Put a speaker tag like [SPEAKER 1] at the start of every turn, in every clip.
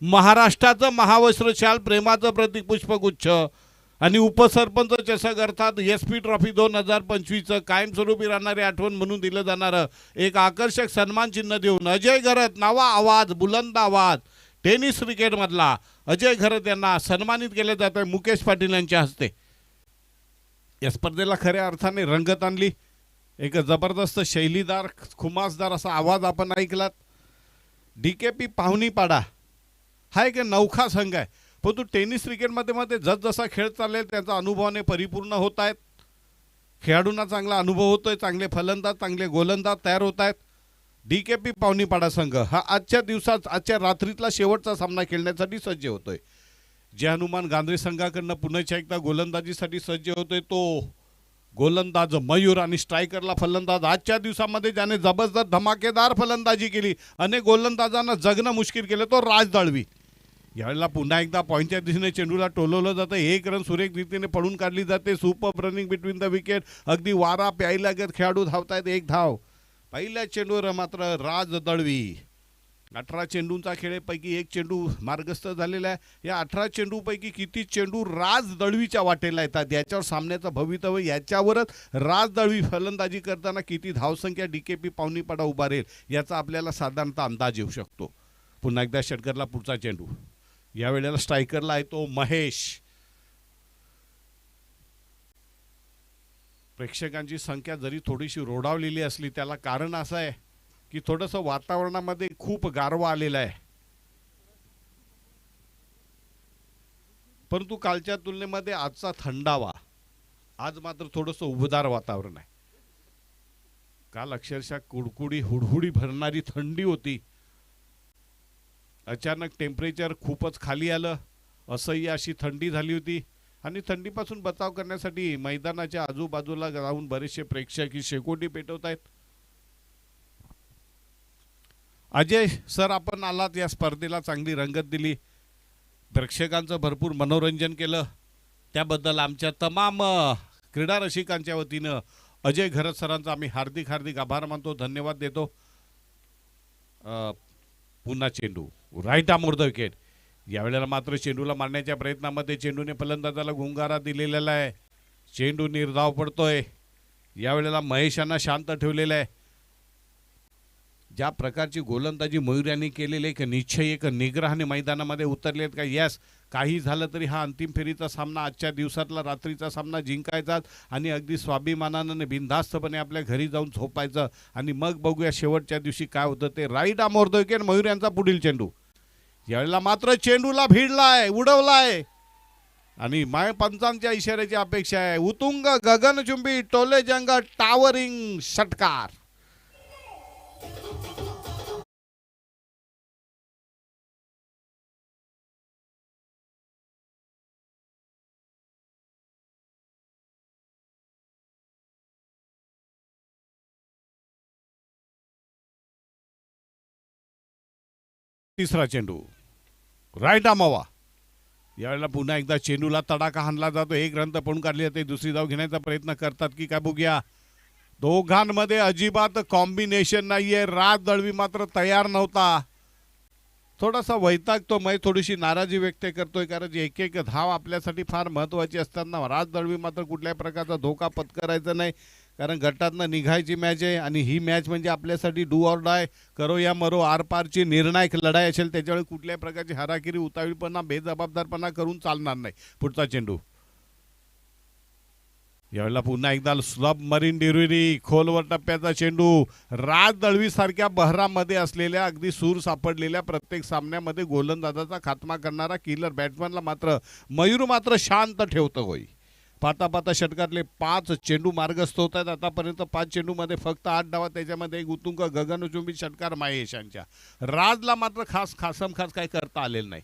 [SPEAKER 1] महाराष्ट्राचं महावस्त्रशाल, प्रेमाचं प्रतीक पुष्पगुच्छ आणि उपसरपंच चषक अर्थात SP ट्रॉफी 2025चं कायमस्वरूपी राहणारी आठवण म्हणून दिलं जाणारं एक आकर्षक सन्मान चिन्ह देऊन अजय घरत नवा आवाज बुलंद आवाज टेनिस क्रिकेटमधला अजय घरत यांना सन्मानित केले जात आहे मुकेश पाटील यांच्या हस्ते। या स्पर्धेला खऱ्या अर्थाने रंगत आणली। एक जबरदस्त शैलीदार खुमासदार असा आवाज आपण ऐकलात। DKP पाहुणीपाडा हा एक नौखा संघ आहे, परंतु टेनिस क्रिकेटमध्ये जसजसा खेळ चाललेला त्याचा अनुभवाने परिपूर्ण होत आहेत। खेळाडूंना चांगला अनुभव होतोय, चांगले फलंदाज चांगले गोलंदाज तयार होत आहेत। DKP पाहुणीपाडा संघ हा आजच्या दिवसात आजच्या रात्रीतला शेवटचा सामना खेळण्यासाठी सज्ज होतोय। जे हनुमान गांधी संघाकडनं पुन्हा एकदा गोलंदाजीसाठी सज्ज होतोय तो गोलंदाज मयूर आणि स्ट्रायकरला फलंदाज आजच्या दिवसामध्ये ज्याने जबरदस्त धमाकेदार फलंदाजी केली, अनेक गोलंदाजांना जगणं मुश्किल केलं तो राज दळवी। यावेळेला पुन्हा एकदा पॉईंटच्या दिशेने चेंडूला टोलवलं जातं, एक रन सुरेख रीतीने पडून काढली जाते। Super running between the wicket, अगदी वारा प्यायला लागत खेळाडू धावतायत, एक धाव। पहिल्या चेंडूवर मात्र राज दळवी 18 चेंडूंचा खेळपैकी एक चेंडू मार्गस्थ झालेला आहे। या 18 चेंडूपैकी किती चेंडू राज दळवीच्या वाटेला येतात याच्यावर सामन्याचं भवितव्य, याच्यावरच राज दळवी फलंदाजी करताना किती धावसंख्या DKP पाहुणीपाडा उभारेल याचा आपल्याला साधारणतः अंदाज येऊ शकतो। पुन्हा एकदा षटकरला पुढचा चेंडू, यावेळेला स्ट्रायकरला आहे तो महेश। प्रेक्षकांची संख्या जरी थोडीशी रोडावलेली असली त्याला कारण असं आहे की थोडंसं वातावरणामध्ये खूप गारवा आलेला आहे, परंतु कालच्या तुलनेमध्ये आजचा थंडावा, आज मात्र थोडंसं उबदार वातावरण आहे। काल अक्षरशः कुडकुडी हुडहुडी भरणारी थंडी होती, अचानक टेम्परेचर खूपच खाली आलं, असह्य अशी थंडी झाली होती आणि थंडीपासून बचाव करण्यासाठी मैदानाच्या आजूबाजूला जाऊन बरेचसे प्रेक्षक ही शेकोटी पेटवत आहेत। अजय सर आपण आलात, या स्पर्धेला चांगली रंगत दिली, प्रेक्षकांचं भरपूर मनोरंजन केलं, त्याबद्दल आमच्या तमाम क्रीडा रसिकांच्या वतीनं अजय घरत सरांचा आम्ही हार्दिक हार्दिक आभार मानतो, धन्यवाद देतो। पुन्हा चेंडू right arm over the wicket, यावेळेला मात्र चेंडूला मारण्याच्या प्रयत्नामध्ये चेंडूने फलंदाजाला गुंगारा दिलेला आहे, चेंडू निर्धाव पडतोय। यावेळेला महेशांना शांत ठेवलेलं आहे। ज्या प्रकारची गोलंदाजी मयूर यांनी केलेली एक निश्चय एक निग्रहाने मैदानामध्ये उतरलेत का यस काही झालं तरी हा अंतिम फेरीचा सामना आजच्या दिवसातला रात्रीचा सामना जिंकायचा आणि अगदी स्वाभिमानाने बिनधास्तपणे आपल्या घरी जाऊन झोपायचं आणि मग बघूया शेवटच्या दिवशी काय होतं ते। Right arm over the wicket Mayur यांचा पुढील चेंडू, यावेळेला मात्र चेंडूला भिडलाय, उडवलाय आणि माय पंचांच्या इशाऱ्याची अपेक्षा आहे। उतुंग गगनचुंबी टोलेजंग टावरिंग षटकार। तिसरा चेंडू राईट आर्मावा, यावेळेला पुन्हा एकदा चेंडूला तडाखा हाणला जातो, एक रन तर पळून काढली जाते, दुसरी धाव घेण्याचा प्रयत्न करतात की काय बघूया। दोघांमध्ये अजिबात कॉम्बिनेशन नाहीये, राज दळवी मात्र तयार नव्हता, थोडासा वैतागतो, मैं थोडीशी नाराजी व्यक्त करतोय कारण एक एक धाव आपल्यासाठी फार महत्त्वाची असताना राज दळवी मात्र कुठल्याही प्रकारचा धोका पत्करायचा नाही कारण गटातनं निघायची मॅच आहे आणि ही मॅच म्हणजे आपल्यासाठी डू ऑर डाय करो या मरो आरपारची निर्णायक लढाई असेल, त्याच्यामुळे कुठल्याही प्रकारची हराकिरी उतावीळपणा बेजबाबदारपणा करून चालणार नाही। पुढचा चेंडू, यावेळेला पुन्हा एकदा सबमरीन डिरिव्हरी खोलवर टप्प्याचा चेंडू, राज दळवी सारख्या बहरामध्ये असलेल्या अगदी सूर सापडलेल्या प्रत्येक सामन्यामध्ये गोलंदाजाचा खात्मा करणारा किलर बॅट्समनला मात्र मयूर मात्र शांत ठेवतो होई। पाता पाता षटकातले 5 चेंडू मार्गस्थ होत आहेत, आतापर्यंत 5 चेंडूमध्ये फक्त 8 धावा, त्याच्यामध्ये एक उत्तुंग गगनचुंबी षटकार महेश यांच्या। राजला मात्र खास काही करता आलेलं नाही।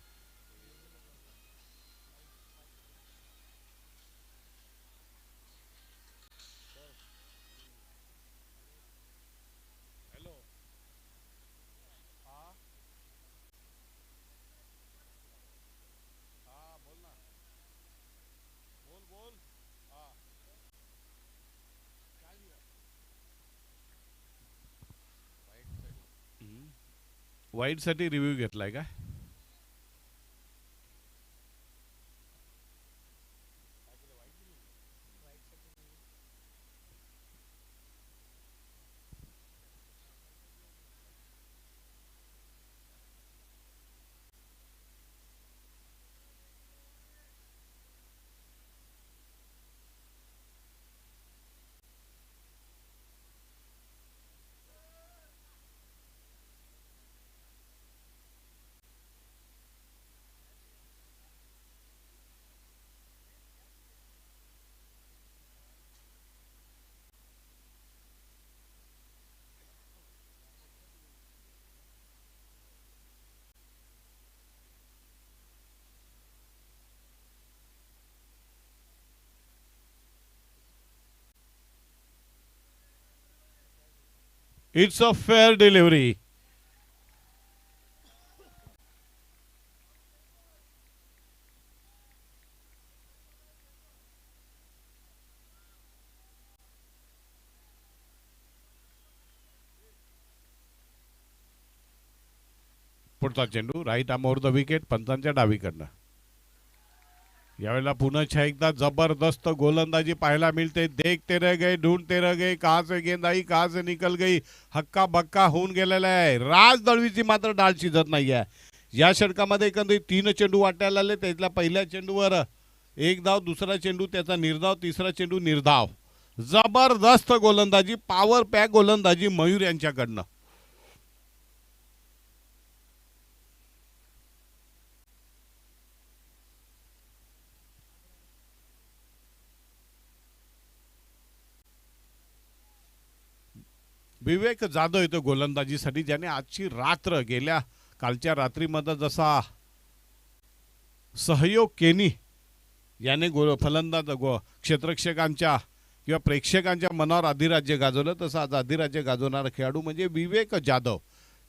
[SPEAKER 1] वाईडसाठी रिव्ह्यू घेतलाय का? It's a fair delivery. पुढचा चेंडू right arm over the wicket, पंचांच्या डावीकडनं. यावेळेला पुन्हा एकदा जबरदस्त गोलंदाजी पाहायला मिळते. देखते रह गए, ढूंढते रह गए, कहां से गेंद आई, कहां से निकल गई, हक्का बक्का होऊन गेलेला आहे. राज दळवीची मात्र डाळ शिजत नाही आहे. या षटकामध्ये एकंदरीत 3 चेंडू वाटायला आले. त्यातल्या पहिल्या चेंडूवर एक धाव, दुसरा चेंडू त्याचा निर्धाव, तिसरा चेंडू निर्धाव. जबरदस्त गोलंदाजी, पॉवर पॅक गोलंदाजी मयूर यांच्याकडनं. विवेक जाधव येतो गोलंदाजीसाठी, ज्याने आजची रात्र गेल्या कालच्या रात्रीमध्ये जसा सहयोग केनी याने फलंदाज क्षेत्ररक्षकांच्या किंवा प्रेक्षकांच्या मनावर अधिराज्य गाजवलं, तसं आज अधिराज्य गाजवणारा खेळाडू म्हणजे विवेक जाधव,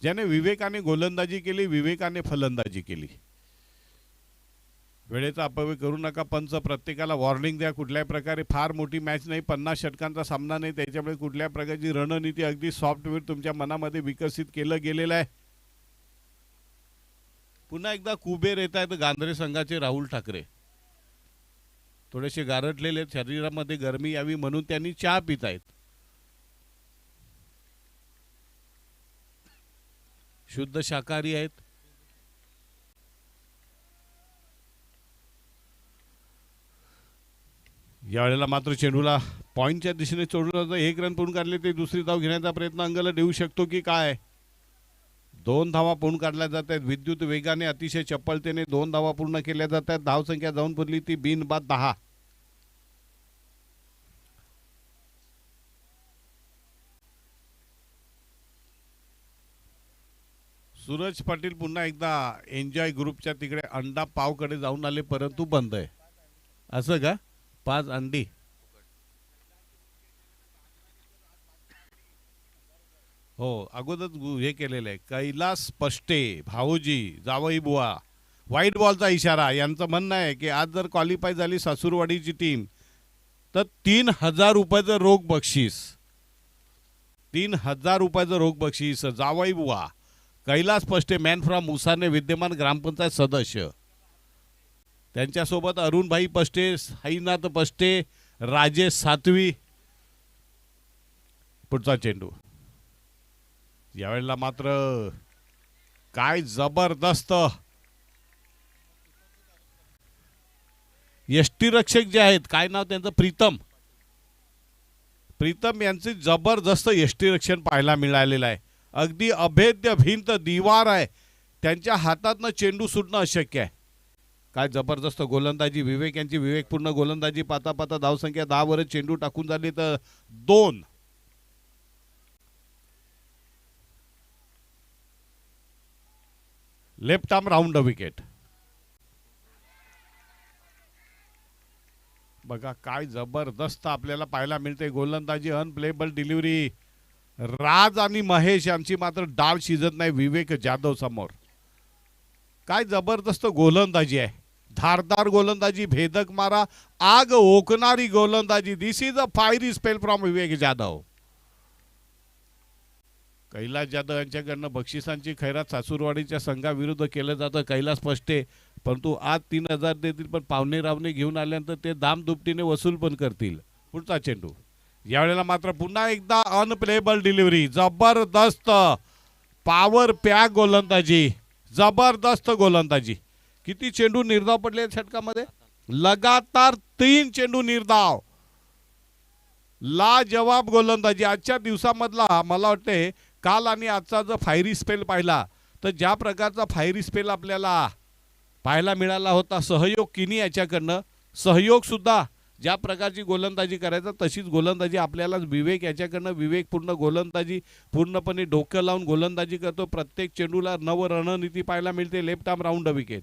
[SPEAKER 1] ज्याने विवेकाने गोलंदाजी केली, विवेकाने फलंदाजी केली. वेळेचा अपव्यय करू नका पंच, प्रत्येकाला वॉर्निंग द्या. कुठल्याही प्रकारे फार मोठी मॅच नाही, 50 षटकांचा सामना नाही, त्याच्यामुळे कुठल्या प्रकारची रणनीती अगदी सॉफ्टवेअर तुमच्या मनामध्ये विकसित केलं गेलेलं आहे. पुन्हा एकदा कुबेर येत आहेत गांधरे संघाचे राहुल ठाकरे. थोडेसे गारटलेले, शरीरामध्ये गरमी यावी म्हणून त्यांनी चहा पित आहेत. शुद्ध शाकाहारी आहेत. यावेळेला मात्र चेंडूला पॉइंटच्या दिशेने सोडलं जातं. 1 रन पूर्ण काढले ते दुसरी धाव घेण्याचा प्रयत्न अंगाला देऊ शकतो की काय. 2 धावा पूर्ण काढल्या जात आहेत. विद्युत वेगाने अतिशय चपळतेने 2 धावा पूर्ण केल्या जात आहेत. धावसंख्या जाऊन पुरली ती बिनबाद 10. सूरज पाटील पुन्हा एकदा एन्जॉय ग्रुपच्या तिकडे अंडा पावकडे जाऊन आले, परंतु बंद आहे. असं का? 5 अंडी. हो, अगोदर हे केलेलं आहे. कैलास पष्टे, भाऊजी, जावई बुवा, व्हाईट बॉलचा इशारा. यांचं म्हणणं आहे की आज जर क्वालिफाय झाली सासूरवाडीची टीम तर 3000 रुपयाचं रोख बक्षीस. 3000 रुपयाचं रोख बक्षीस. जावई बुवा, कैलास पष्टे, मॅन फ्रॉम उसाने, विद्यमान ग्रामपंचायत सदस्य. त्यांच्यासोबत अरुणभाई पष्टे, साईनाथ पष्टे, राजेश सातवी. पुढचा चेंडू. यावेळेला मात्र काय जबरदस्त यष्टीरक्षक जे आहेत, काय नाव त्यांचं, प्रीतम. प्रीतम यांचे जबरदस्त यष्टीरक्षण पाहायला मिळालेलं आहे. अगदी अभेद्य भिंत दिवार आहे. त्यांच्या हातातनं चेंडू सुटणं अशक्य आहे. काय जबरदस्त गोलंदाजी विवेक यांची. विवेकपूर्ण गोलंदाजी पाता पाता धावसंख्या 10 वर चेंडू टाकून झाली तर 2. Left arm round wicket. बघा काय जबरदस्त आपल्याला पाहायला मिळते गोलंदाजी. Unplayable delivery. राज आणि महेश यांची मात्र डाळ शिजत नाही विवेक जाधव समोर. काय जबरदस्त गोलंदाजी आहे. धारदार गोलंदाजी, भेदक मारा, आग ओकणारी गोलंदाजी. This is a fiery spell from Vivek Jadhav. Kailas Jadhav यांच्याकडनं बक्षिसांची खैरात सासूरवाडीच्या संघाविरुद्ध केलं जातं. कैलास पष्टे, परंतु आज 3000 देतील, पण पाहुणे रावणे घेऊन आल्यानंतर ते दाम दुपटीने वसूल पण करतील. पुढचा चेंडू. यावेळेला मात्र पुन्हा एकदा अनप्लेबल डिलिव्हरी. जबरदस्त पॉवर पॅक गोलंदाजी, जबरदस्त गोलंदाजी. किती चेंडू निर्धाव पडले षटकामध्ये? लगातार 3 चेंडू निर्धाव. लाजवाब गोलंदाजी. आजच्या दिवसामधला मला वाटते काल आणि आजचा जर फायरी स्पेल पाहिला तर ज्या प्रकारचा फायरी स्पेल आपल्याला पाहायला मिळाला होता सहयोग किनी याच्याकडनं, सहयोग सुद्धा ज्या प्रकारची गोलंदाजी करायचा तशीच गोलंदाजी आपल्याला विवेक याच्याकडनं. विवेकपूर्ण गोलंदाजी, पूर्णपणे डोकं लावून गोलंदाजी करतो. प्रत्येक चेंडूला नव रणनीती पाहायला मिळते. Left arm round wicket.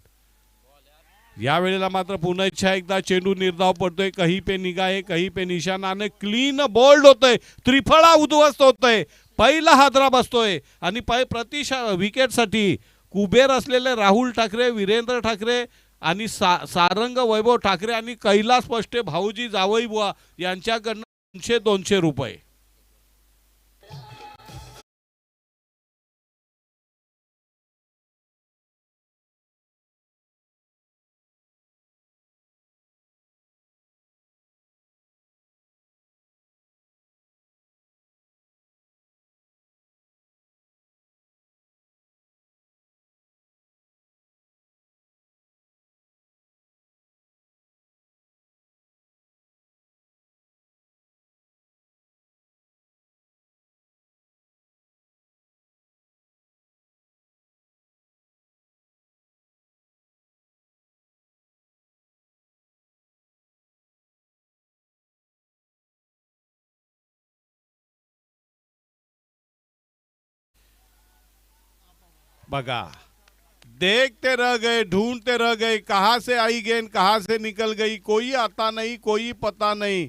[SPEAKER 1] यावेळेला मात्र पुन्हा एकदा चेंडू निर्धाव पडतोय. कहीं पे निगाह है, कहीं पे निशाना. क्लीन बोल्ड होतोय, त्रिफळा उद्ध्वस्त होतोय. पहिला हादरा बसतोय आणि विकेटसाठी कुबेर असलेले राहुल ठाकरे, वीरेंद्र ठाकरे आणि सारंग वैभव ठाकरे आणि कैलास पष्टे भाऊजी जावई बुवा यांच्याकडनं 200 रुपये. बघा, देखते रह गए, ढूंढते रह गए, कहां से आई गेंद कहां से निकल गई, कोई आता नहीं, कोई पता नहीं.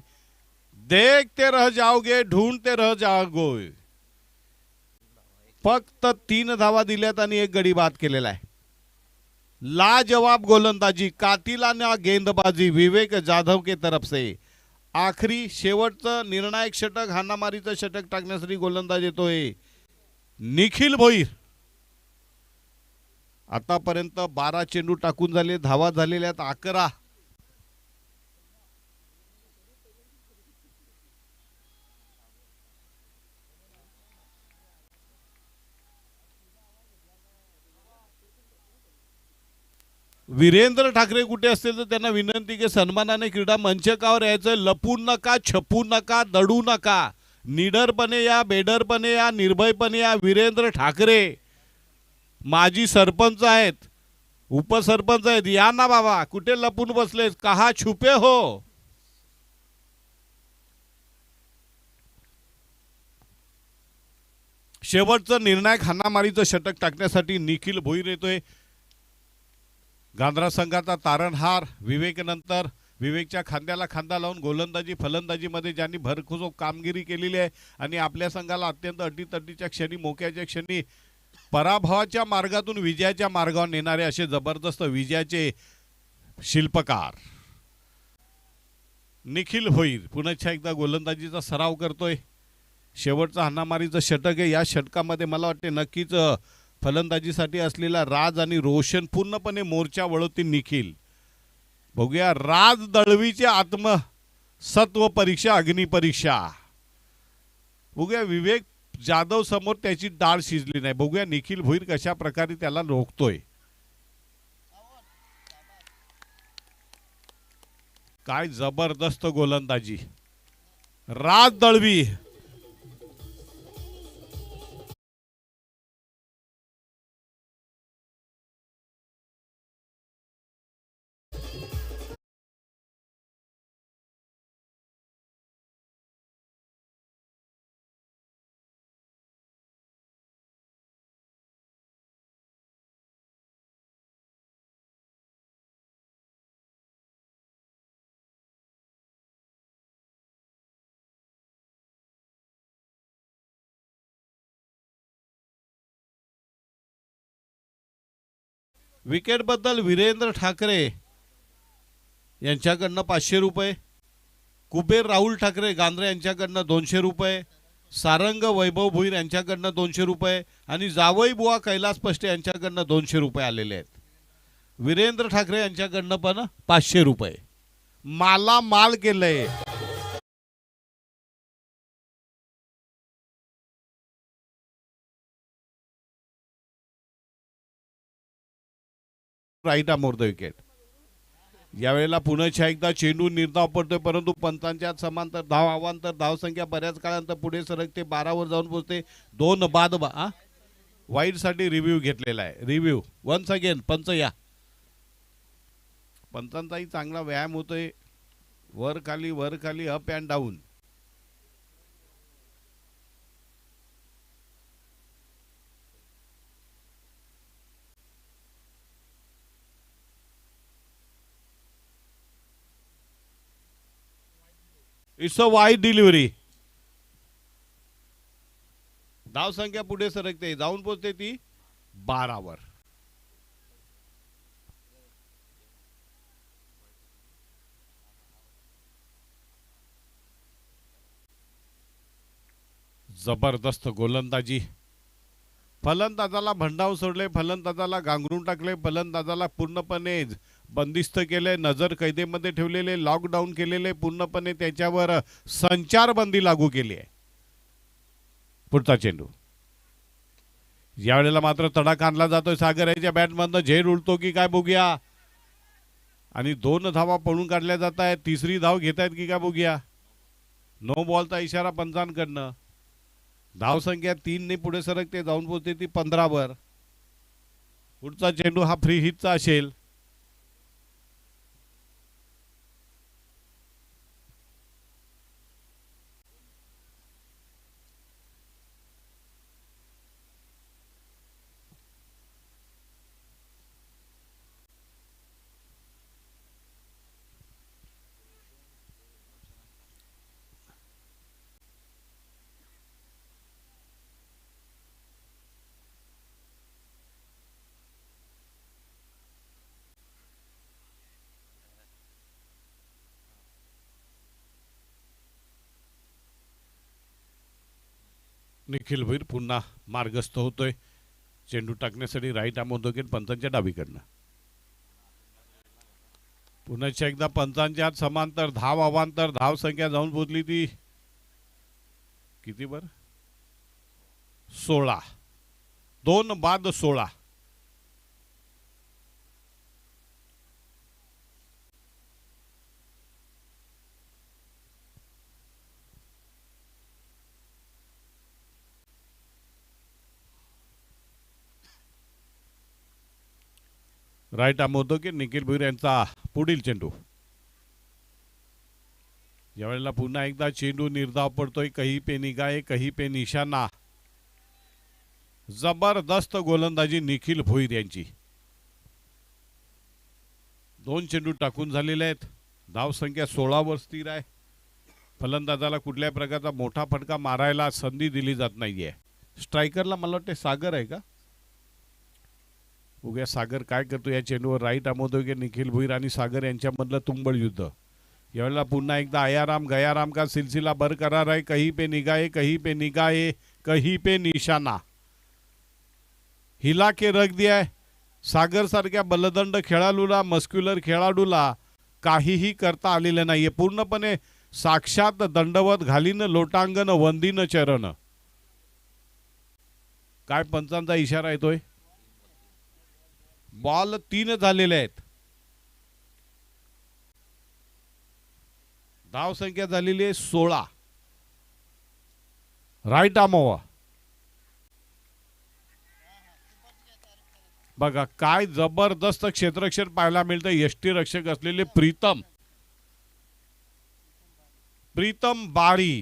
[SPEAKER 1] देखते रह जाओगे, ढूंढते रह जाओगे. फक्त 3 धावा दिल्यात आणि 1 गडी बाद केलेला आहे. लाजवाब गोलंदाजी, कातिलाना गेंदबाजी विवेक जाधव के तरफ से. आखरी शेवटचं निर्णायक षटक, हाणामारीचं षटक टाकण्यासाठी गोलंदाज येतोय निखिल भोईर. आतापर्यंत 12 चेंडू टाकून झाले, धावा झालेल्या आहेत 11. वीरेंद्र ठाकरे कुठे असतील तर त्यांना विनंती की सन्मानाने क्रीडा मंचकावर यायचं. लपून नका, छपून नका, दडू नका. निडरपणे या, बेडरपणे या, निर्भयपणे या. वीरेंद्र ठाकरे माजी सरपंच आहेत, उपसरपंच आहेत. या ना बाबा, कुठे लपून बसले, कहा छुपे हो. शेवटचं निर्णायक हाणामारीचं षटक टाकण्यासाठी निखिल भोईर येतोय. गांधरा संघाचा तारणहार विवेकनंतर विवेकच्या खांद्याला खांदा लावून गोलंदाजी फलंदाजीमध्ये ज्यांनी भरघोस कामगिरी केलेली आहे आणि आपल्या संघाला अत्यंत अटीतटीच्या क्षणी, मोक्याच्या क्षणी पराभवाच्या मार्गातून विजयाच्या मार्गावर नेणारे असे जबरदस्त विजयाचे शिल्पकार निखिल भोईर पुन्हा एकदा गोलंदाजीचा सराव करतोय. शेवटचा हाणामारीचं षटक आहे. या षटकामध्ये मला वाटते नक्कीच फलंदाजीसाठी असलेला राज आणि रोशन पूर्णपणे मोर्चा वळवतील निखिल. बघूया राज दळवीचे आत्मसत्व परीक्षा, अग्निपरीक्षा. बघूया विवेक जाधव समोर त्याची डाळ शिजली नाही. बघूया निखिल भोईर कशा प्रकारे त्याला रोखतोय. काय जबरदस्त गोलंदाजी राज दळवी. विकेट बद्दल वीरेंद्र ठाकरे यांच्याकडनं 500 रुपये, कुबेर राहुल ठाकरे गांधरे यांच्याकडनं 200 रुपये, सारंग वैभव भोईर यांच्याकडनं 200 रुपये आणि जावई बुवा कैलास पष्टे यांच्याकडनं 200 रुपये आलेले आहेत. वीरेंद्र ठाकरे यांच्याकडनं पण 500 रुपये. माला माल केलंय. Right arm over the wicket. यावेळेला पुन्हा एकदा चेंडू निर्धाव पडतोय, परंतु पंचांच्या समांतर धाव अवांतर धावसंख्या बऱ्याच काळानंतर पुढे सरकते, 12 वर जाऊन पोहोचते. 2 बाद वाईड साठी रिव्ह्यू घेतलेला आहे. Review once again. पंच या. पंचांचाही चांगला व्यायाम होतोय. वर खाली up and down. It's a wide delivery. धावसंख्या पुढे सरकते, जाऊन पोहोचते ती 12वर. जबरदस्त गोलंदाजी. फलंदाजाला भंडाव सोडले, फलंदाजाला गांगरून टाकले, फलंदाजाला पूर्णपणे बंदिस्त केले, नजर कैदेमध्ये ठेवलेले, लॉकडाऊन केलेले, पूर्णपणे त्याच्यावर संचारबंदी लागू केली आहे. पुढचा चेंडू यावेळेला मात्र तडाख आणला जातोय सागर याच्या बॅटमधनं. झेल उडतो की काय बघूया. आणि 2 धावा पळून काढल्या जात आहेत. तिसरी धाव घेत आहेत की काय बघूया. नो बॉलचा इशारा पंचांकडनं. धावसंख्या 3 ने पुढे सरकते, जाऊन पोहोचते ती 15वर. पुढचा चेंडू हा फ्री हिटचा असेल. निखिल भैर पुन्हा मार्गस्थ होतोय. चेंडू टाकण्यासाठी राईट आर्म होतो की पंचांच्या डावीकडनं. पुन्हा एकदा पंचांच्या हात समांतर, धाव अवांतर, धाव संख्या जाऊन पोहोचली ती किती बर 16. 2 बाद 16. राईट आर्म होतो की निखिल भुईर यांचा पुढील चेंडू. यावेळेला पुन्हा एकदा चेंडू निर्धाव पडतोय. कहीं पे निगाहे कहीं पे निशाना. जबरदस्त गोलंदाजी निखिल भुईर यांची. 2 चेंडू टाकून झालेले आहेत. धावसंख्या 16वर स्थिर आहे. फलंदाजाला कुठल्या प्रकारचा मोठा फटका मारायला संधी दिली जात नाहीये. स्ट्रायकरला मला वाटते सागर आहे का. उद्या सागर काय करतो या चेंडूवर. राईट आर्म होतो की निखिल भुईर आणि सागर यांच्यामधलं तुंबळ युद्ध. यावेळेला पुन्हा एकदा आयाराम गयाराम का सिलसिला बरकरार आहे. कहीं पे निगाहे कहीं पे निगाहे कहीं पे निशाना. हिला के रख दिया है. सागर सारख्या बलदंड खेळाडूला, मस्क्युलर खेळाडूला काहीही करता आलेलं नाहीये. पूर्णपणे साक्षात दंडवत घालीन लोटांगण वंदीन चरण. काय पंचांचा इशारा येतोय. बॉल 3 झालेले आहेत. धाव संख्या झालेली आहे 16. राईट आर्मवर बघा काय जबरदस्त क्षेत्ररक्षण पाहायला मिळतं. यष्टी रक्षक असलेले प्रीतम बारी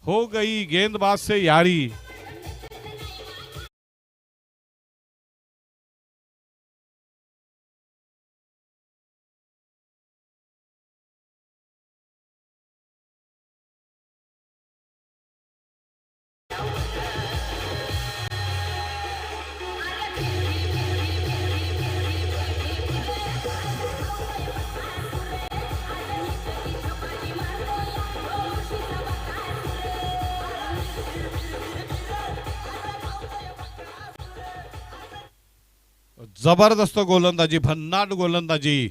[SPEAKER 1] हो गई गेंदबाज से यारी. जबरदस्त गोलंदाजी, भन्नाट गोलंदाजी,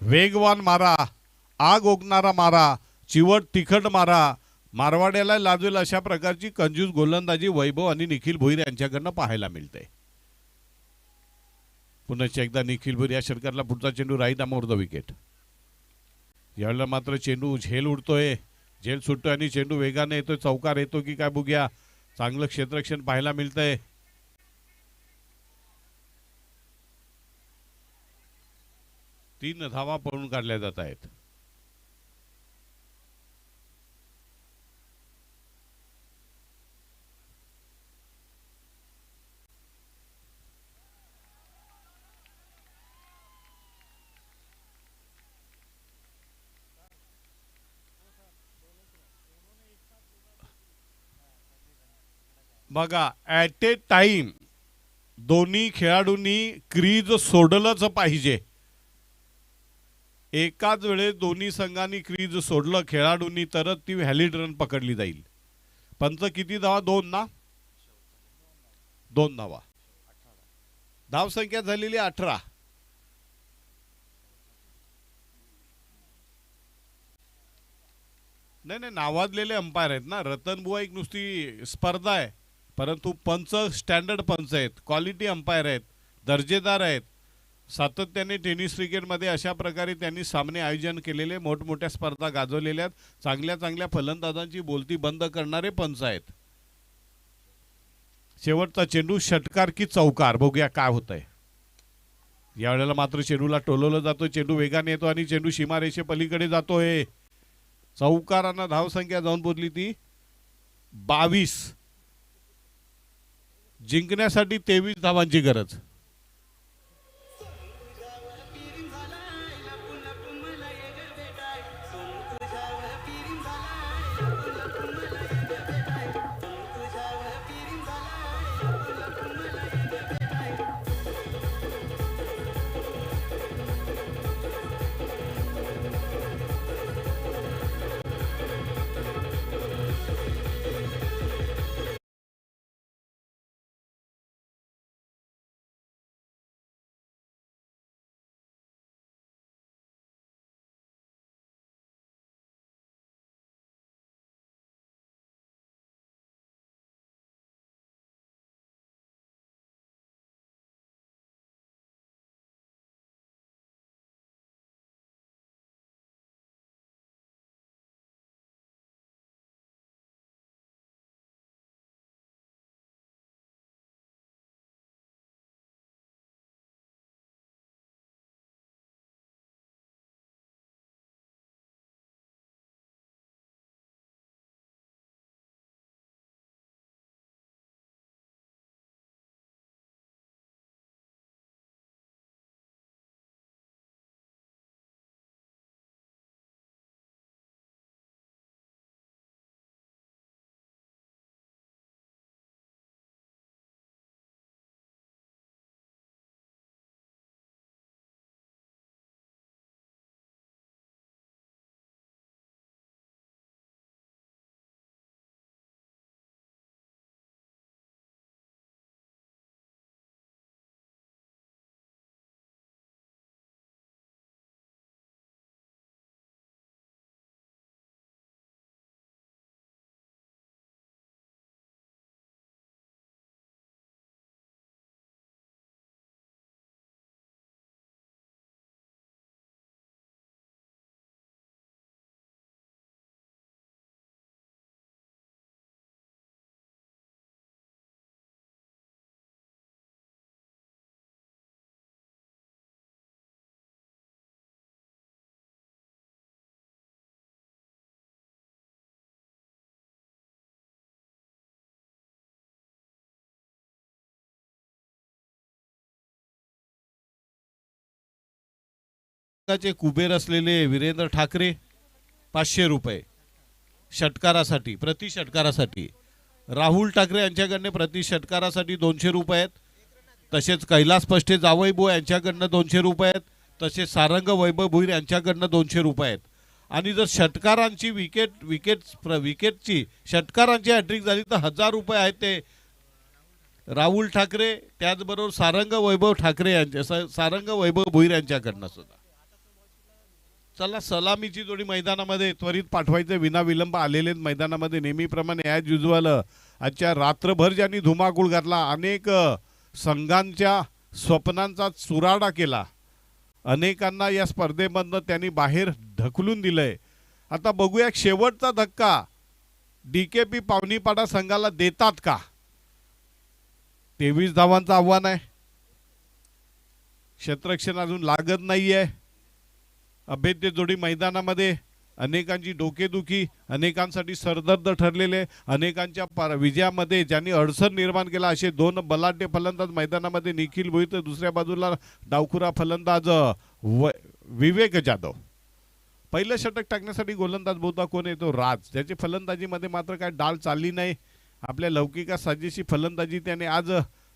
[SPEAKER 1] वेगवान मारा, आग ओकणारा मारा, चिवट तिखट मारा, मारवाड्याला लाजवेल अशा प्रकारची कंजूस गोलंदाजी वैभव आणि निखिल भुईर यांच्याकडनं पाहायला मिळते. पुन्हा एकदा निखिल भुईर या षटकातला पुढचा चेंडू राईट आर्मवर द विकेट. यावेळेला मात्र चेंडू झेल उडतोय, झेल सुटतोय आणि चेंडू वेगाने येतोय. चौकार येतो की काय बघूया. चांगलं क्षेत्ररक्षण पाहायला मिळतंय. 3 धावा पळून काढल्या जात आहेत. बघा, ॲट ए टाइम दोन्ही खेळाडूंनी क्रीज सोडलंच पाहिजे. एकाच वेळेस दोन्ही संघांनी क्रीज सोडलं खेळाडूंनी तरच ती व्हॅलिड रन पकडली जाईल. पंच किती धावा? 2 ना? 2 धावा. धावसंख्या झालेली 18. नाही नाही, नावाजलेले अंपायर आहेत ना. रतनबुवा एक नुसती स्पर्धा आहे, परंतु पंच स्टँडर्ड पंच आहेत, क्वालिटी अंपायर आहेत, दर्जेदार आहेत. सातत्याने टेनिस क्रिकेटमध्ये अशा प्रकारे त्यांनी सामने आयोजन केलेले, मोठमोठ्या स्पर्धा गाजवलेल्या आहेत. चांगल्या चांगल्या फलंदाजांची बोलती बंद करणारे पंच आहेत. शेवटचा चेंडू षटकार की चौकार, बघूया काय होतंय. यावेळेला मात्र चेंडूला टोलवलं जातो, चेंडू वेगाने येतो आणि चेंडू सीमारेषे पलीकडे जातोय. चौकारानं धावसंख्या जाऊन पोचली ती 22. जिंकण्यासाठी 23 धावांची गरज. चे कुबेर असलेले वीरेंद्र ठाकरे 500 रुपये षटकारासाठी, प्रति षटकारासाठी. राहुल ठाकरे यांच्याकडनं प्रति षटकारासाठी 200 रुपये आहेत. तसेच कैलास पष्टे जावईबो यांच्याकडनं 200 रुपये आहेत. तसेच सारंग वैभव भुईर यांच्याकडनं 200 रुपये आहेत. आणि जर षटकारांची विकेटची षटकारांची हॅट्रिक झाली तर 1000 रुपये आहेत ते राहुल ठाकरे, त्याचबरोबर सारंग वैभव ठाकरे यांच्या, सारंग वैभव भुईर यांच्याकडनं सुद्धा. चला, सलामीची जोडी मैदानामध्ये त्वरित पाठवायचे, विनाविलंब आलेले मैदानामध्ये नेहमीप्रमाणे ॲज युजल. आजच्या रात्रभर ज्यांनी धुमाकूळ घातला, अनेक संघांच्या स्वप्नांचा चुराडा केला, अनेकांना या स्पर्धेमधनं त्यांनी बाहेर ढकलून दिलंय. आता बघूया शेवटचा धक्का DKP पावनीपाडा संघाला देतात का. 23 धावांचं आव्हान आहे. क्षेत्ररक्षण अजून लागत नाहीये. अभेद्य जोडी मैदानामध्ये, अनेकांची डोकेदुखी, अनेकांसाठी सरदर्द ठरलेले, अनेकांच्या विजयामध्ये ज्यांनी अडचण निर्माण केला असे 2 बलाढ्य फलंदाज मैदानामध्ये, निखिल भोईर तर दुसऱ्या बाजूला डावखुरा फलंदाज विवेक जाधव. पहिलं षटक टाकण्यासाठी गोलंदाज बहुधा कोण येतो? राज. त्याची फलंदाजीमध्ये मात्र काय डाल चालली नाही. आपल्या लौकिका साजेशी फलंदाजी त्याने आज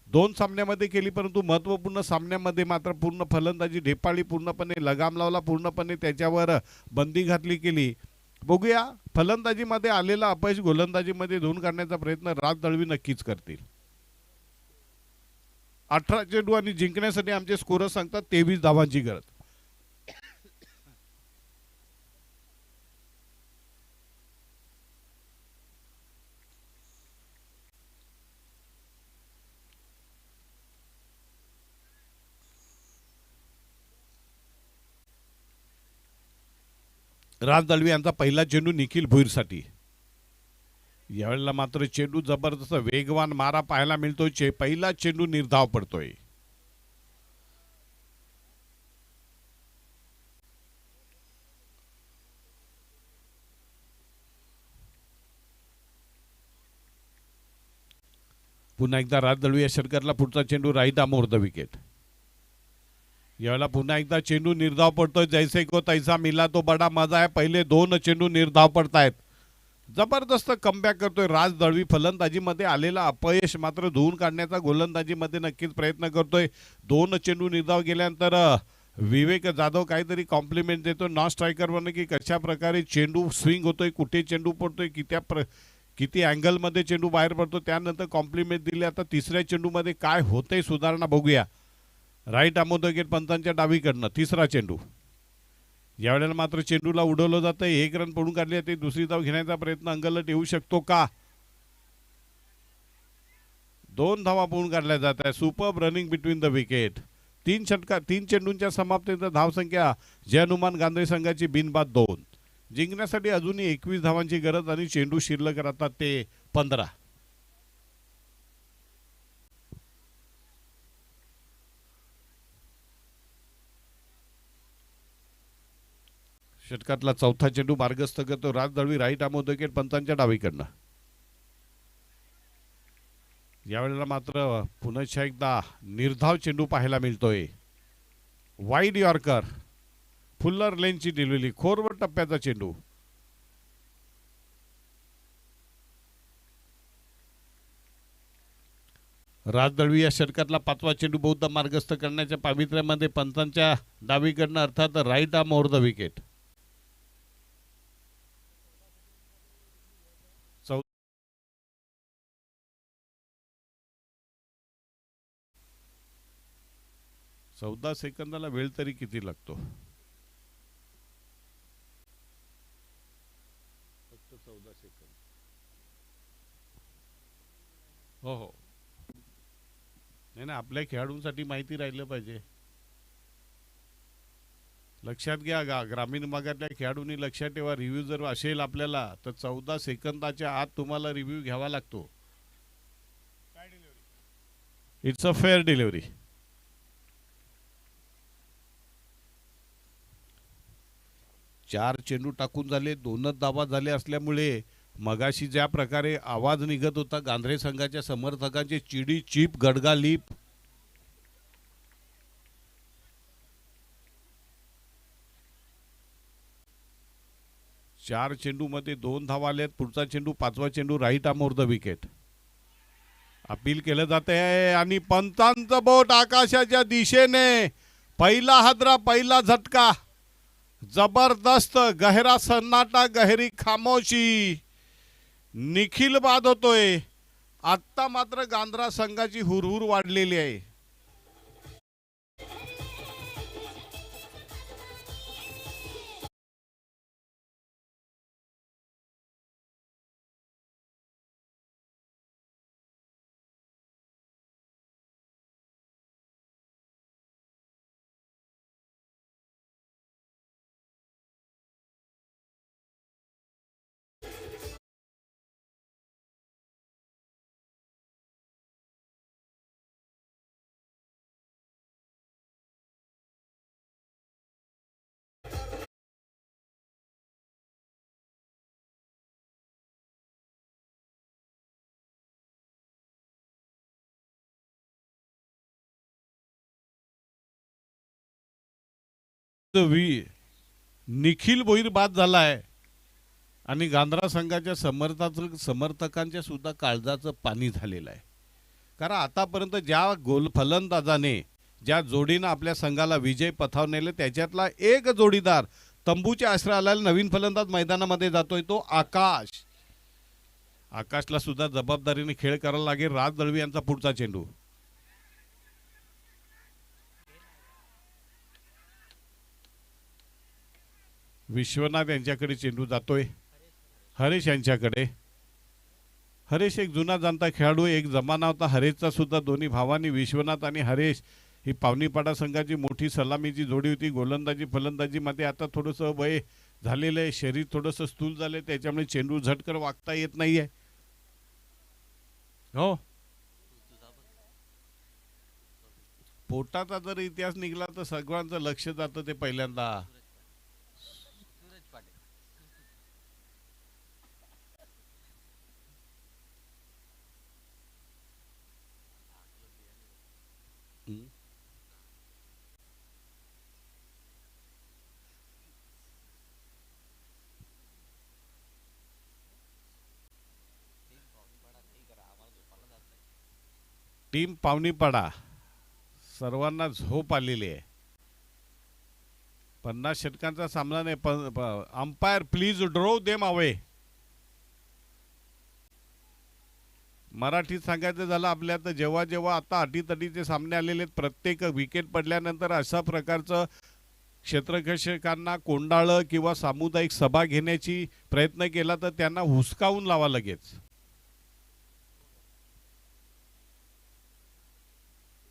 [SPEAKER 1] 2 सामन्यामध्ये केली, परंतु महत्त्वपूर्ण सामन्यामध्ये मात्र पूर्ण फलंदाजी ढेपाळी, पूर्णपणे लगाम लावला, पूर्णपणे त्याच्यावर बंदी घातली केली. बघूया फलंदाजीमध्ये आलेला अपयश गोलंदाजीमध्ये धुवून काढण्याचा प्रयत्न राज दळवी नक्कीच करतील. 18 चेंडू आणि जिंकण्यासाठी आमचे स्कोरर सांगतात 23 धावांची गरज. राज दळवी यांचा पहिला चेंडू निखिल भुईरसाठी. यावेळेला मात्र चेंडू जबरदस्त वेगवान मारा पाहायला मिळतोय. पहिला चेंडू निर्धाव पडतोय. पुन्हा एकदा राज दळवी या षटकातला पुढचा चेंडू right arm over the wicket. यावेळेला पुन्हा एकदा चेंडू निर्धाव पडतोय. जैसे को तैसा मिला तो बडा मजा आहे. पहिले 2 चेंडू निर्धाव पडतायत. जबरदस्त कमबॅक करतोय राज दळवी. फलंदाजीमध्ये आलेला अपयश मात्र धुवून काढण्याचा गोलंदाजीमध्ये नक्कीच प्रयत्न करतोय. 2 चेंडू निर्धाव गेल्यानंतर विवेक जाधव काहीतरी कॉम्प्लिमेंट देतो नॉन स्ट्रायकरवरनं की कशा प्रकारे चेंडू स्विंग होतोय, कुठे चेंडू पडतोय, किती अँगलमध्ये चेंडू बाहेर पडतो. त्यानंतर कॉम्प्लिमेंट दिले. आता तिसऱ्या चेंडूमध्ये काय होतंय सुधारणा बघूया. राईट आर्म विकेट पंतांच्या डावीकडनं तिसरा चेंडू. यावेळेला मात्र चेंडूला उडवलं जातं. 1 रन पडून काढले ते. दुसरी धाव घेण्याचा प्रयत्न अंगलट येऊ शकतो का? 2 धावा पडून काढल्या जात आहे. Super running between the wicket. 3 चेंडूंच्या समाप्तीनंतर धावसंख्या जय हनुमान गांधी संघाची बिनबाद 2. जिंकण्यासाठी अजूनही 21 धावांची गरज आणि चेंडू शिल्लक राहतात ते 15. षटकातला चौथा चेंडू मार्गस्थ करतो Raj Dalvi. Right arm wicket पंतांच्या डावीकडनं. यावेळेला मात्र पुन्हा एकदा निर्धाव चेंडू पाहायला मिळतोय. वाईड यॉर्कर, फुल्लर लेनची डिलिव्हरी, खोरवर टप्प्याचा चेंडू. राज दळवी या षटकातला 5वा चेंडू बहुधा मार्गस्थ करण्याच्या पावित्र्यामध्ये पंतांच्या डावीकडनं अर्थात right arm over the wicket. चौदा सेकंदाला वेळ तरी किती लागतो? फक्त 14 सेकंद. हो हो. नाही ना, आपल्या खेळाडूंसाठी माहिती राहिलं पाहिजे. लक्षात घ्या. ग्रामीण भागातल्या खेळाडूंनी लक्षात ठेवा. रिव्ह्यू जर असेल आपल्याला तर 14 सेकंदाच्या आत तुम्हाला रिव्ह्यू घ्यावा लागतो. It's a fair delivery. चार चेंडू टाकून झाले. 2च धावा झाले असल्यामुळे मगाशी ज्या प्रकारे आवाज निघत होता गांधरे संघाच्या समर्थकांचे, चिडी चीप गडगा लीप, चार चेंडू मध्ये 2 धावा आल्यात. पुढचा चेंडू 5वा चेंडू right arm over the wicket. Appeal केलं जाते आणि पंतांचं बोट आकाशाच्या दिशेने. पहिला हादरा, पहिला झटका. जबरदस्त गहरा सन्नाटा, गहरी खामोशी. निखिल बाद होतोय. आता मात्र गांधरा संघाची हुरहुर वाढलेली आहे. निखिल भोईर बाद झालाय. आणि गांधरा संघाच्या समर्थकांच्या सुद्धा काळजाचं पाणी झालेलं आहे. कारण आतापर्यंत ज्या फलंदाजाने ज्या जोडीनं आपल्या संघाला विजय पथावर नेले त्याच्यातला एक जोडीदार तंबूच्या आश्रयाला नवीन फलंदाज मैदानामध्ये जातोय तो आकाश. आकाशला सुद्धा जबाबदारीने खेळ करायला लागेल. राज दळवी यांचा पुढचा चेंडू. विश्वनाथ यांच्याकडे चेंडू जातोय. हरेश यांच्याकडे. हरेश एक जुना जाणता खेळाडू, एक जमाना होता हरेशचा सुद्धा. दोन्ही भावांनी विश्वनाथ आणि हरेश ही पावनीपाडा संघाची मोठी सलामीची जोडी होती. गोलंदाजी फलंदाजीमध्ये आता थोडंसं वय झालेलं आहे, शरीर थोडंसं स्थूल झालंय, त्याच्यामुळे चेंडू झटकर वागता येत नाहीये. हो, पोटाचा जर इतिहास निघाला तर सगळ्यांचं लक्ष जातं ते पहिल्यांदा. टीम पावनीपाडा सर्वांना झोप आलेली आहे. 50 षटकांचा सामना नाही. अंपायर प्लीज ड्रो देम अवे. मराठीत सांगायचं झालं आपल्या तर जेव्हा जेव्हा आता अटीतटीचे सामने आलेले आहेत, प्रत्येक विकेट पडल्यानंतर अशा प्रकारचं क्षेत्ररक्षकांना कोंडाळं किंवा सामुदायिक सभा घेण्याची प्रयत्न केला तर त्यांना हुसकावून लावा लगेच.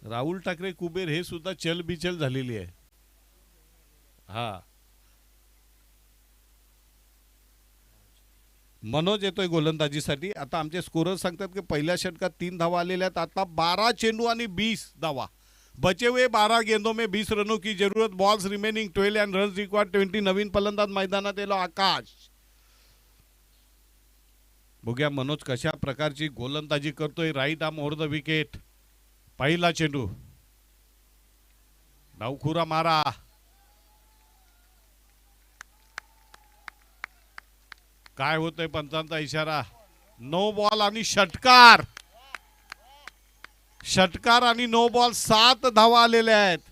[SPEAKER 1] राहुल ठाकरे कुबेर हे सुद्धा चलबिचल झालेली आहे. हा, मनोज येतोय गोलंदाजीसाठी. आता आमचे स्कोरर सांगतात की पहिल्या षटकात 3 धावा आलेल्या आहेत. आता 12 चेंडू आणि 20 धावा. बचे हुए 12 गेंदों में 20 रनों की जरूरत. Balls remaining 12 end runs required 20. नवीन फलंदाज मैदानात येलो आकाश. बघूया मनोज कशा प्रकारची गोलंदाजी करतोय. Right arm over the wicket. पहिला चेंडू डावखुरा मारा. काय होतंय पंचांचा इशारा. नो बॉल आणि षटकार. षटकार आणि नो बॉल. 7 धावा आलेल्या आहेत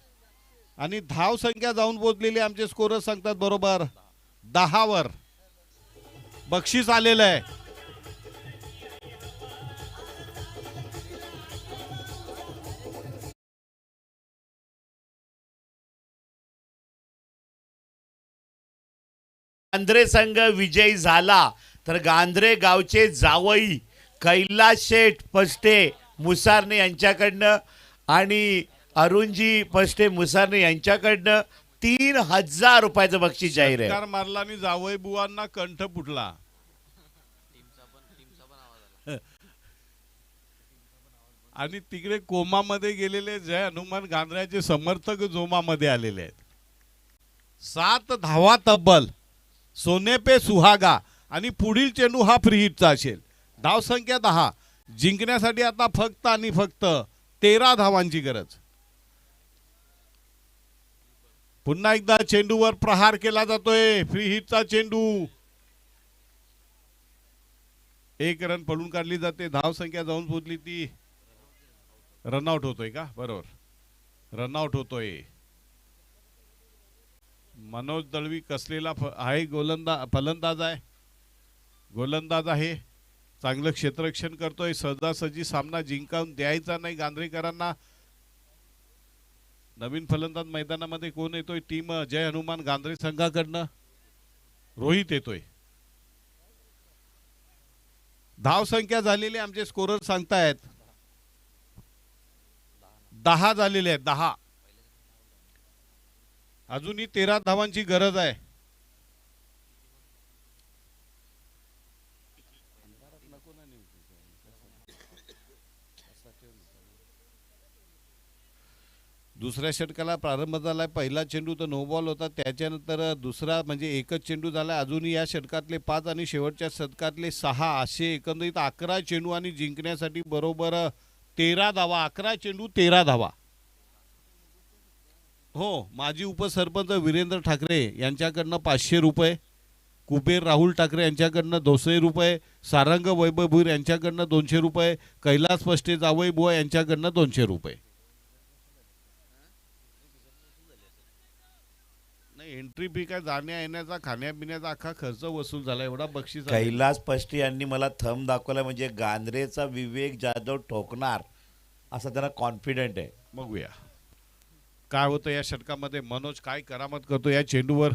[SPEAKER 1] आणि धाव संख्या जाऊन पोहोचलेली आमचे स्कोरर सांगतात बरोबर 10 वर. बक्षीस आलेलं आहे.
[SPEAKER 2] गांधरे संघ विजयी झाला तर गांधरे गावचे जावई कैलास शेठ पष्टे मुसारने यांच्याकडनं आणि अरुणजी पष्टे मुसारने यांच्याकडनं 3000 रुपयाचं बक्षीस जाहीर आहे.
[SPEAKER 1] षटकार मारला आणि जावई बुवांना कंठ फुटला. आणि तिकडे कोमामध्ये गेलेले जय हनुमान गांधऱ्याचे समर्थक जोमामध्ये आलेले आहेत. 7 धावा तब्बल. सोने पे सुहागा. आणि पुढील चेंडू हा फ्री हिटचा असेल. धाव संख्या 10. जिंकण्यासाठी आता फक्त आणि फक्त 13 धावांची गरज. पुन्हा एकदा चेंडूवर प्रहार केला जातोय. फ्री हिटचा चेंडू. 1 रन पळून काढली जाते. धाव संख्या जाऊन पोहोचली ती. रनआउट होतोय का? बरोबर, रनआउट होतोय. मनोज दळवी कसलेला आहे फलंदाज आहे. गोलंदाज आहे. चांगलं क्षेत्ररक्षण करतोय. सहजासहजी सामना जिंकावून द्यायचा नाही गांधरेकरांना. नवीन फलंदाज मैदानामध्ये कोण येतोय? टीम जय हनुमान गांधरे संघाकडनं रोहित येतोय. धाव संख्या झालेली आमचे स्कोरर सांगतायत 10 झालेले आहेत. 10. अजूनही 13 धावांची गरज आहे. दुसऱ्या षटकाला प्रारंभ झालाय. पहिला चेंडू तर नो बॉल होता. त्याच्यानंतर दुसरा म्हणजे एकच चेंडू झाला. अजूनही या षटकातले 5 आणि शेवटच्या षटकातले 6 असे एकंदरीत 11 चेंडू आणि जिंकण्यासाठी बरोबर 13 धावा. 11 चेंडू 13 धावा. हो, माजी उपसरपंच वीरेंद्र ठाकरे यांच्याकडनं 500 रुपये. कुबेर राहुल ठाकरे यांच्याकडनं 200 रुपये, सारंग वैभव भुईर यांच्याकडनं 200 रुपये, कैलास पष्टे जावई बुवा यांच्याकडनं 200 रुपये. नाही, एंट्री फी काय जाण्या येण्याचा खाण्यापिण्याचा अख्खा खर्च वसूल झाला, एवढा बक्षीस आहे.
[SPEAKER 2] कैलास पष्टे यांनी मला थंब दाखवला, म्हणजे गांधरेचा विवेक जाधव ठोकणार असा त्यांना कॉन्फिडंट आहे.
[SPEAKER 1] बघूया काय होतं या षटकामध्ये. मनोज काय करामत करतो या चेंडूवर.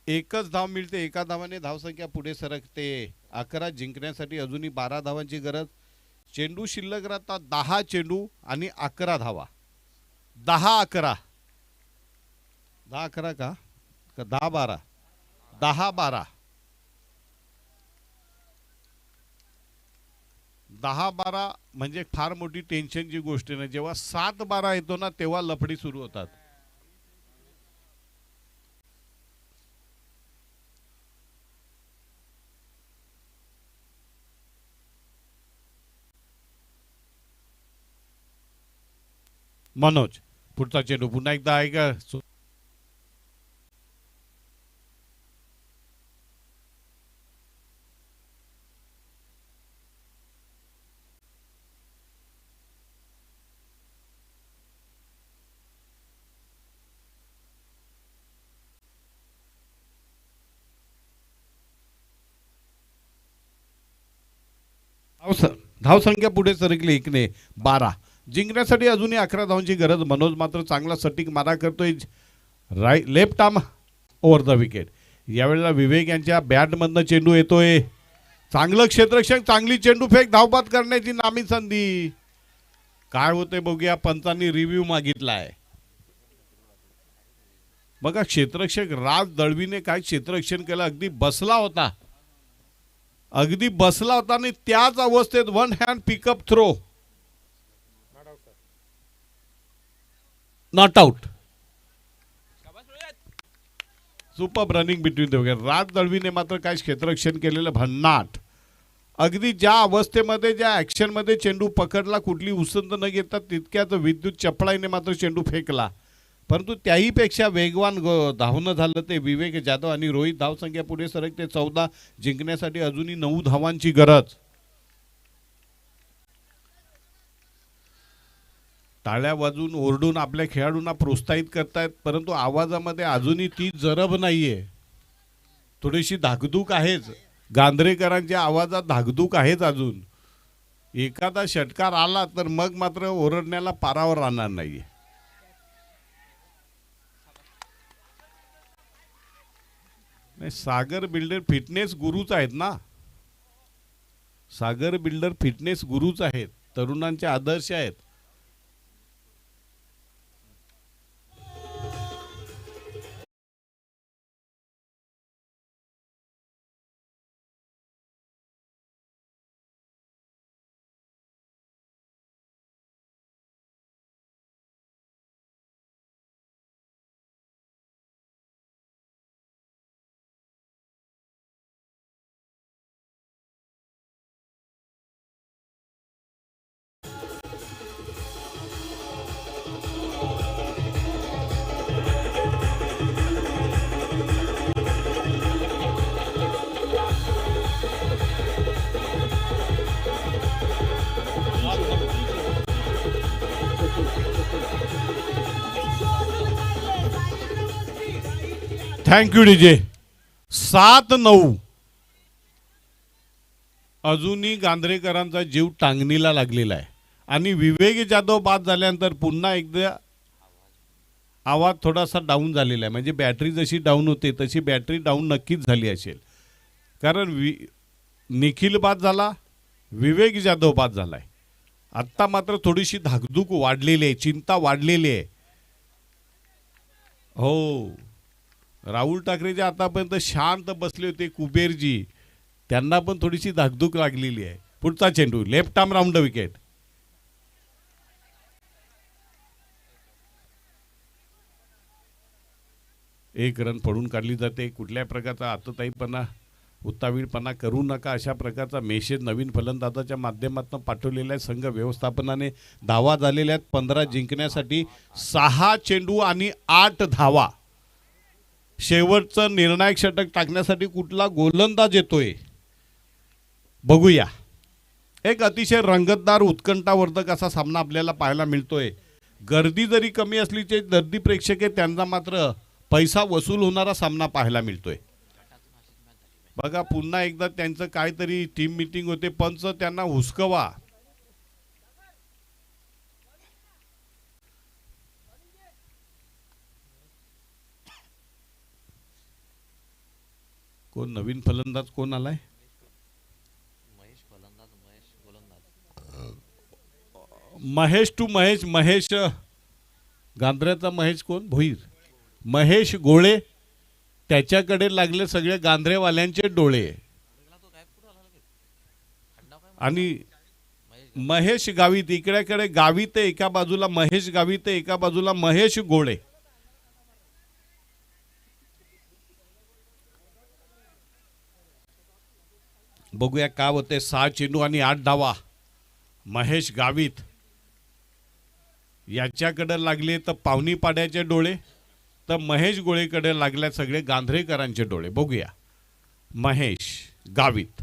[SPEAKER 1] एकच धाव मिळते, एका धावाने धावसंख्या पुढे सरकते. 11 जिंकण्यासाठी अजूनही 12 धावांची गरज. चेंडू शिल्लक राहतात 10 चेंडू आणि 11 धावा. 10-11 10-11 का 10-12 10-12 10-12 म्हणजे फार मोठी टेन्शनची गोष्ट नाही. जेव्हा 7-12 येतो ना तेव्हा लफडी सुरू होतात. मनोज पुढचा चेंडू पुन्हा एकदा आहे का. धावसंख्या पुढे सरकली 1-12. जिंकण्यासाठी अजूनही 11 धावांची गरज. मनोज मात्र चांगला सटीक मारा करतोय. Left arm over the wicket. यावेळेला विवेक यांच्या बॅटमधनं चेंडू येतोय. चांगलं क्षेत्ररक्षक, चांगली चेंडू फेक, धावबाद करण्याची नामी संधी. काय होते बघूया. पंचांनी रिव्ह्यू मागितलाय. बघा क्षेत्ररक्षक राज दळवीने काय क्षेत्ररक्षण केलं. अगदी बसला होता आणि त्याच अवस्थेत one hand pickup throw, not out. Super running between the wicket. Raj दळवीने मात्र काय क्षेत्ररक्षण केलेलं भन्नाट. अगदी ज्या अवस्थेमध्ये ज्या ॲक्शनमध्ये चेंडू पकडला, कुठली उसंत न घेता तितक्याच विद्युत चपळाईने मात्र चेंडू फेकला. परंतु त्याहीपेक्षा वेगवान धावणं झालं ते विवेक जाधव आणि रोहित. धावसंख्या पुढे सरकते 14. जिंकण्यासाठी अजूनही 9 धावांची गरज. टाळ्या वाजून ओरडून आपल्या खेळाडूंना प्रोत्साहित करतायत, परंतु आवाजामध्ये अजूनही ती जरब नाहीये. थोडीशी धाकधूक आहेच. गांधरेकरांच्या आवाजात धाकधूक आहेच अजून. एखादा षटकार आला तर मग मात्र ओरडण्याला पारावर राहणार नाहीये. सागर बिल्डर फिटनेस गुरुच आहेत ना. सागर बिल्डर फिटनेस गुरुच आहेत, तरुणांचे आदर्श आहेत. Thank you DJ. 7-9. अजूनही गांधरेकरांचा जीव टांगणीला लागलेला आहे आणि विवेक जाधव बाद झाल्यानंतर पुन्हा एकदा आवाज थोडासा डाऊन झालेला आहे. म्हणजे बॅटरी जशी डाऊन होते तशी बॅटरी डाऊन नक्कीच झाली असेल. कारण निखिल बाद झाला, विवेक जाधव बाद झालाय. आत्ता मात्र थोडीशी धाकधूक वाढलेली आहे, चिंता वाढलेली आहे. हो, राहुल ठाकरे जे आतापर्यंत शांत बसले होते कुबेरजी, त्यांना पण थोडीशी धाकधूक लागलेली आहे. पुढचा चेंडू left arm round the wicket. एक रन पडून काढली जाते. कुठल्या प्रकारचा आतताईपणा उतावीळपणा करू नका अशा प्रकारचा मेसेज नवीन फलंदाजाच्या माध्यमातून पाठवलेला आहे. संघ व्यवस्थापनाने धावा झालेल्या आहेत 15 जिंकण्यासाठी. 6 चेंडू आणि 8 धावा. शेवटचं निर्णायक षटक टाकण्यासाठी कुठला गोलंदाज येतोय बघूया. एक अतिशय रंगतदार उत्कंठावर्धक असा सामना आपल्याला पाहायला मिळतोय. गर्दी जरी कमी असली तरी दर्दी प्रेक्षक आहे त्यांचा मात्र पैसा वसूल होणारा सामना पाहायला मिळतोय. बघा पुन्हा एकदा त्यांचं काहीतरी टीम मीटिंग होते. पंच त्यांना हुसकवा. कोण नवीन फलंदाज कोण आलाय? महेश टू महेश. महेश गांधऱ्याचा महेश कोण? भोईर. महेश गोळे. त्याच्याकडे लागले सगळे गांधरेवाल्यांचे डोळे. आणि महेश गावित इकड्याकडे गावित आहे एका बाजूला, महेश गावित आहे एका बाजूला, महेश गोळे. बघूया का होते. 6 चेंडू आणि 8 धावा. महेश गावित याच्याकडे लागले तर पावनी पाड्याचे डोळे, तर महेश गोळेकडे लागल्या सगळे गांधरेकरांचे डोळे. बघूया महेश गावित.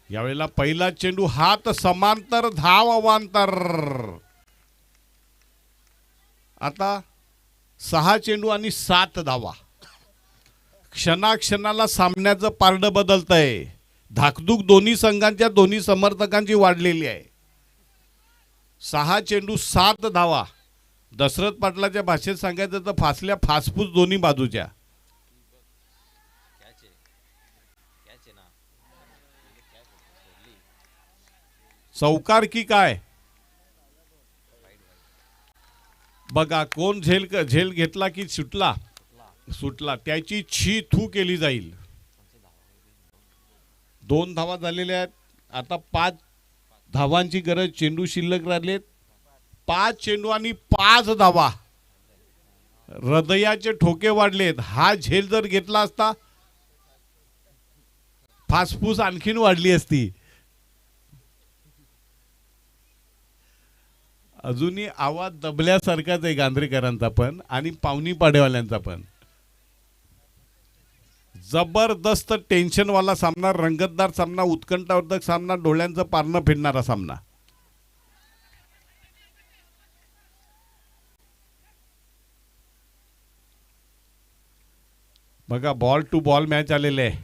[SPEAKER 1] यावेळेला पहिला चेंडू हात समांतर, धाव अवांतर. आता 6 चेंडू आणि 7 धावा. क्षणाक्षणाला सामन्याचं पारडं बदलतंय. धाकधूक दोन्ही संघांच्या दोन्ही समर्थकांची वाढलेली आहे. 6 चेंडू 7 धावा. दशरथ पाटलाच्या भाषेत सांगायचं तर फासल्या फासफूस दोन्ही बाजूच्या. चौकार की काय बघा. कोण झेल घेतला की सुटला त्याची छी थू केली जाईल. 2 धावा झालेल्या आहेत. आता 5 धावांची गरज. चेंडू शिल्लक राहिलेत. 5 चेंडू आणि 5 धावा. हृदयाचे ठोके वाढलेत. हा झेल जर घेतला असता फासफूस आणखीन वाढली असती. अजूनही आवाज दबल्यासारखाच आहे गांधरेकरांचा पण आणि पावनी पाडेवाल्यांचा पण. जबरदस्त टेन्शनवाला सामना, रंगतदार सामना, उत्कंठावर्धक सामना, डोळ्यांचं पारणं फिरणारा सामना. बघा बॉल टू बॉल मॅच आलेले आहे.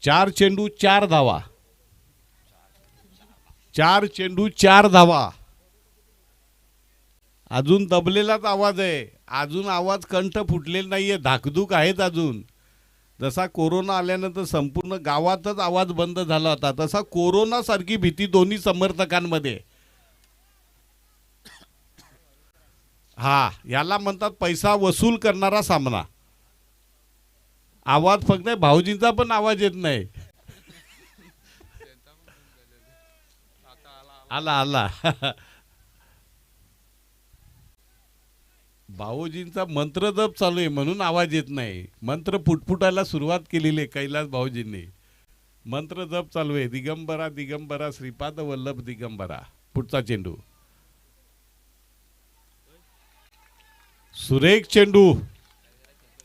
[SPEAKER 1] 4 चेंडू 4 धावा. 4 चेंडू 4 धावा. अजून दबलेलाच आवाज आहे. अजून आवाज कंठ फुटलेला नाहीये. धाकधूक आहेत अजून. जसा कोरोना आल्यानंतर संपूर्ण गावातच आवाज बंद झाला होता तसा कोरोना सारखी भीती दोन्ही समर्थकांमध्ये. हा याला म्हणतात पैसा वसूल करणारा सामना. आवाज फक्त भाऊजींचा पण आवाज येत नाही. आला भाऊजींचा मंत्र जप चालू आहे म्हणून आवाज येत नाही. मंत्र फुटफुटायला सुरुवात केलेली आहे कैलास भाऊजींनी. मंत्र जप चालू आहे. दिगंबरा दिगंबरा श्रीपाद वल्लभ दिगंबरा. पुढचा चेंडू सुरेख चेंडू,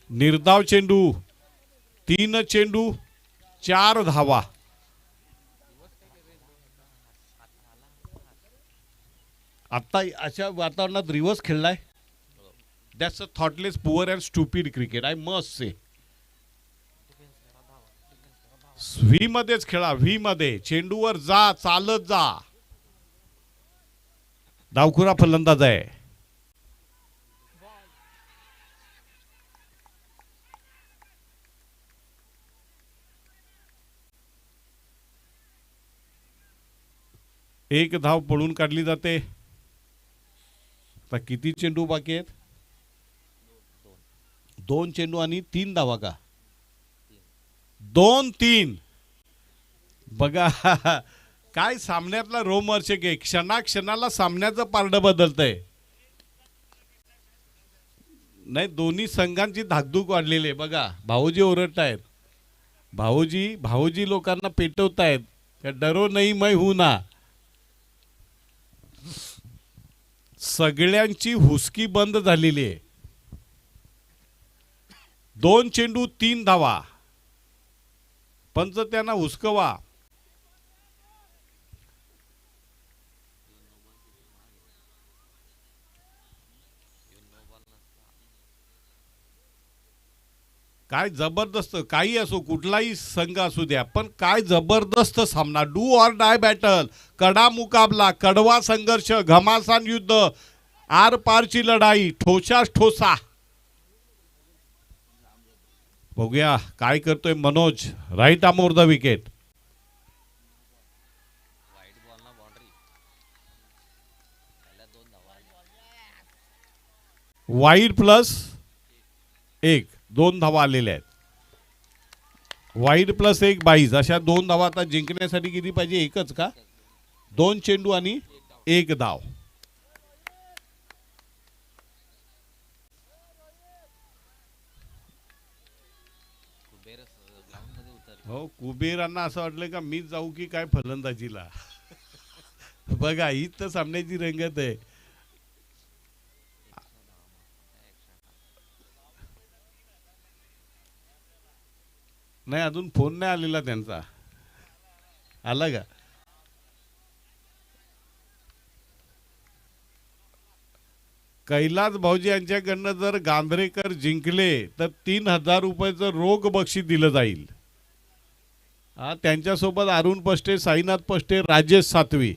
[SPEAKER 1] निर्धाव चेंडू. 3 चेंडू 4 धावा. आता अशा वातावरणात रिव्हर्स खेळलाय. That's a thoughtless poor and stupid cricket I must say. V मध्येच खेळा. व्ही मध्ये चेंडूवर जा, चालत जा. डावखुरा फलंदाज आहे. एक धाव पळून काढली जाते. आता किती चेंडू बाकी आहेत? 2 चेंडू आणि 3 धावा का? 2-3. बघा काय सामन्यातला रोमहर्षक आहे. क्षणाक्षणाला सामन्याचं पारडं बदलतंय. नाही, दोन्ही संघांची धाकधूक वाढलेली आहे बघा. भाऊजी ओरडतायत. भाऊजी लोकांना पेटवतायत. का डरो नाही मैं हूं ना. सगळ्यांची हुसकी बंद झालेली आहे. 2 चेंडू 3 धावा. पंच त्यांना हुसकवा. काय जबरदस्त, काही असो, कुठलाही संघ असू द्या, पण काय जबरदस्त सामना. डू ऑर डाय बॅटल, कडा मुकाबला, कडवा संघर्ष, घमासान युद्ध, आर पारची लढाई, ठोसा ठोसा. बघूया काय करतोय Manoj. Right arm over the wicket. Wide plus 1, 2 धावा आलेल्या आहेत. Wide plus 1 22. अशा 2 धावा. आता जिंकण्यासाठी किती पाहिजे? एकच का? 2 चेंडू आणि 1 धाव. हो, कुबेरांना असं वाटलं का मीच जाऊ की काय फलंदाजीला. बघा हीच तर सामन्याची रंगत आहे. नाही, अजून फोन नाही आलेला त्यांचा. आला का? कैलास भाऊजी यांच्याकडनं जर गांधरेकर जिंकले तर 3,000 रुपयाचं रोख बक्षीस दिलं जाईल. त्यांच्यासोबत अरुण पष्टे, साईनाथ पष्टे, राजेश सातवी.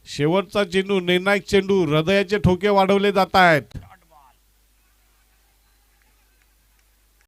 [SPEAKER 1] शेवटचा चेंडू, निर्णायक चेंडू. हृदयाचे ठोके वाढवले जात आहेत.